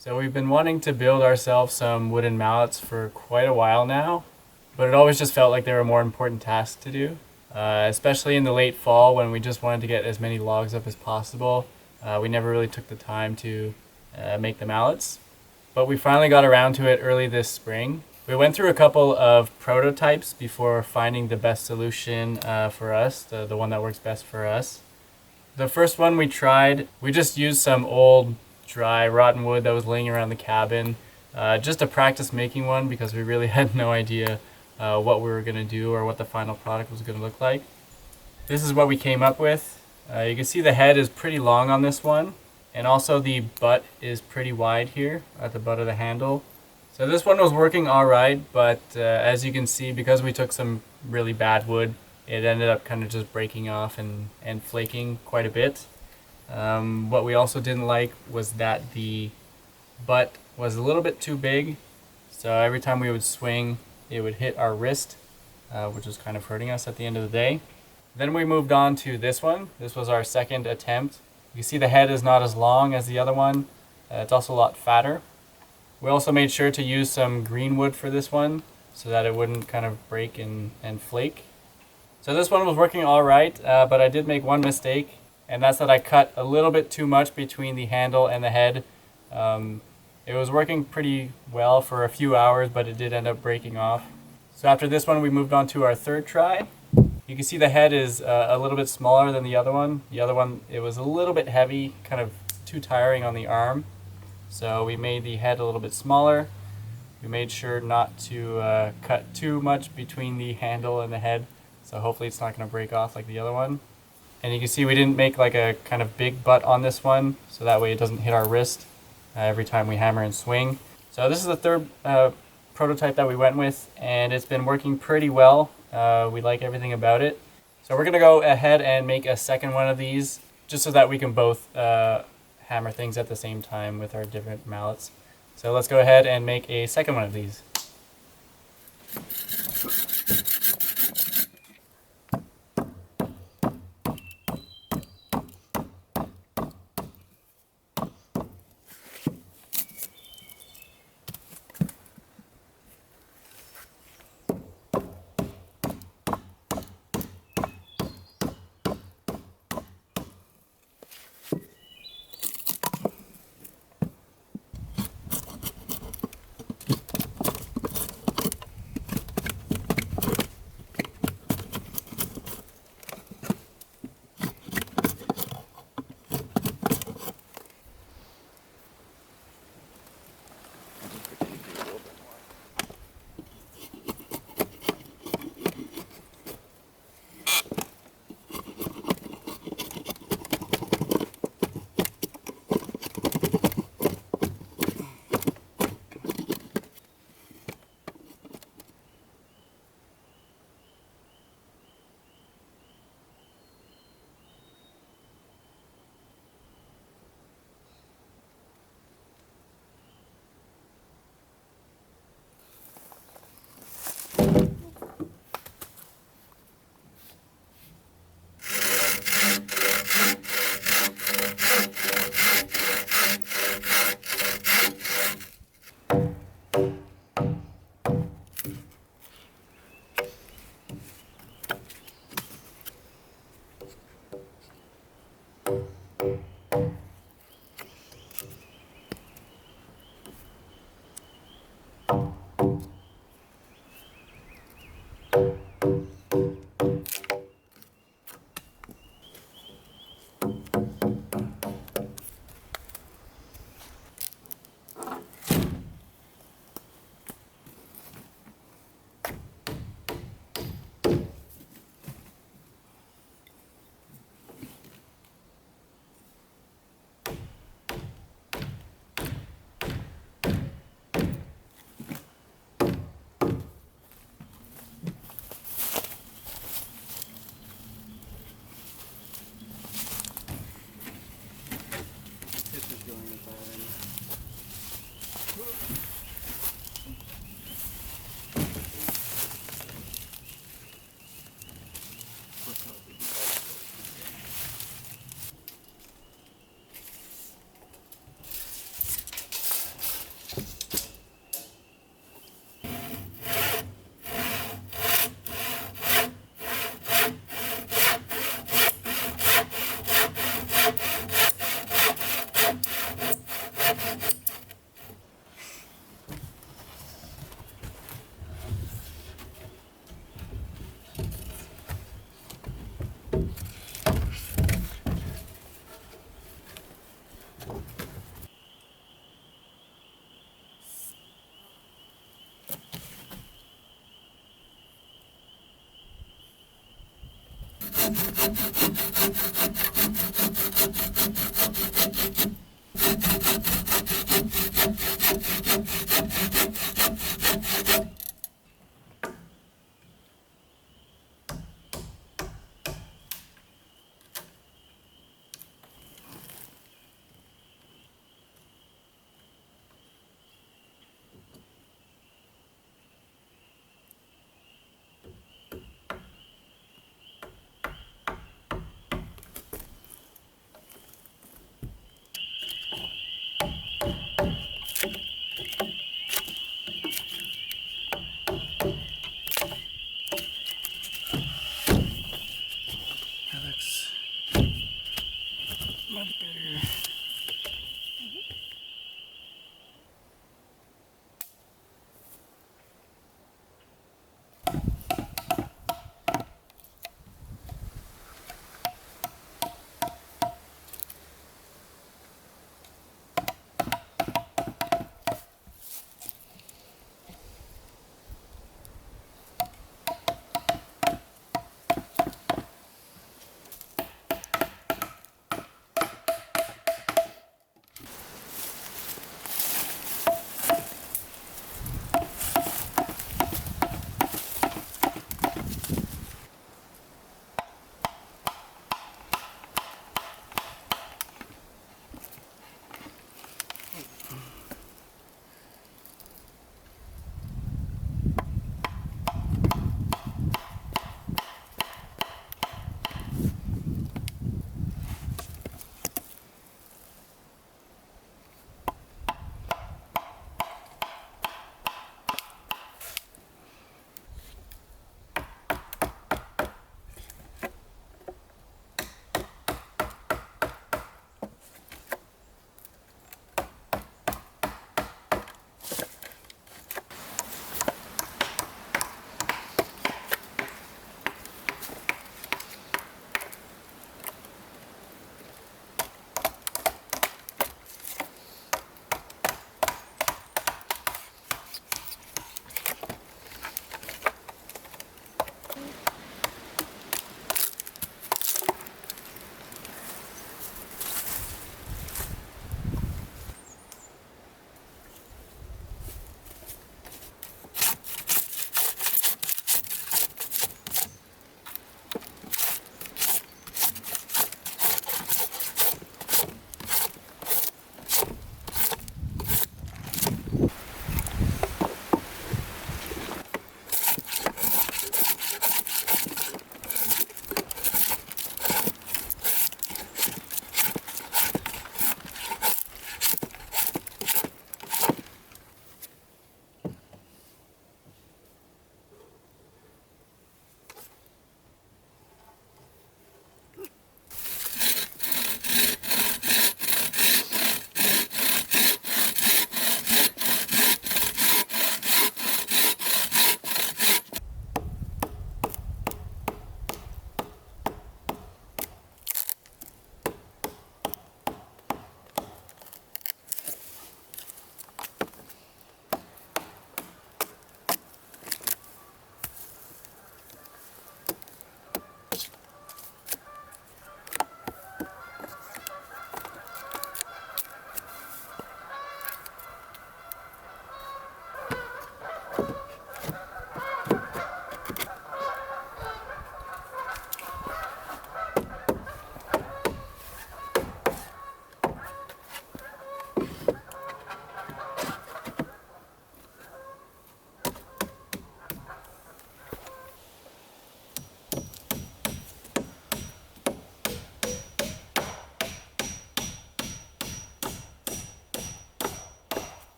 So we've been wanting to build ourselves some wooden mallets for quite a while now, but it always just felt like there were more important tasks to do, especially in the late fall when we just wanted to get as many logs up as possible. We never really took the time to make the mallets, but we finally got around to it early this spring. We went through a couple of prototypes before finding the best solution for us, the one that works best for us. The first one we tried, we just used some old dry rotten wood that was laying around the cabin, just to practice making one because we really had no idea what we were going to do or what the final product was going to look like. This is what we came up with. You can see the head is pretty long on this one, and also the butt is pretty wide here at the butt of the handle. So this one was working alright, but as you can see, because we took some really bad wood, it ended up kind of just breaking off and flaking quite a bit. What we also didn't like was that the butt was a little bit too big, so every time we would swing it would hit our wrist, which was kind of hurting us at the end of the day. Then we moved on to this one. This was our second attempt. You see the head is not as long as the other one. It's also a lot fatter. We also made sure to use some green wood for this one so that it wouldn't kind of break and flake. So this one was working all right, but I did make one mistake, and that's that I cut a little bit too much between the handle and the head. It was working pretty well for a few hours, but it did end up breaking off. So after this one, we moved on to our third try. You can see the head is a little bit smaller than the other one. The other one, it was a little bit heavy, kind of too tiring on the arm. So we made the head a little bit smaller. We made sure not to cut too much between the handle and the head, so hopefully it's not going to break off like the other one. And you can see we didn't make like a kind of big butt on this one, so that way it doesn't hit our wrist every time we hammer and swing. So this is the third prototype that we went with, and it's been working pretty well. We like everything about it. So we're going to go ahead and make a second one of these, just so that we can both hammer things at the same time with our different mallets. So let's go ahead and make a second one of these. That looks much better.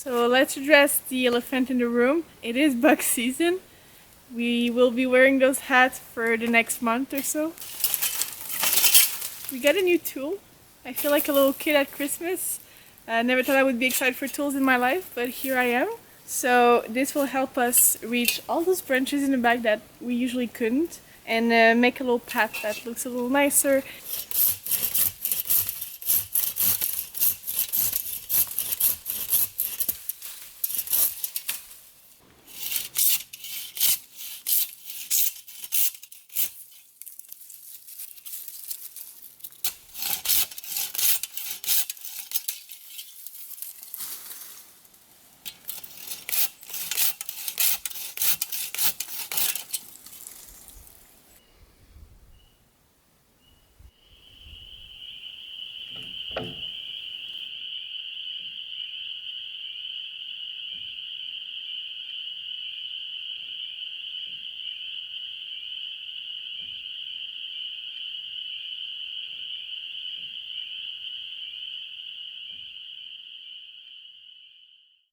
So let's address the elephant in the room. It is bug season. We will be wearing those hats for the next month or so. We got a new tool. I feel like a little kid at Christmas. I never thought I would be excited for tools in my life, but here I am. So this will help us reach all those branches in the back that we usually couldn't. and make a little path that looks a little nicer.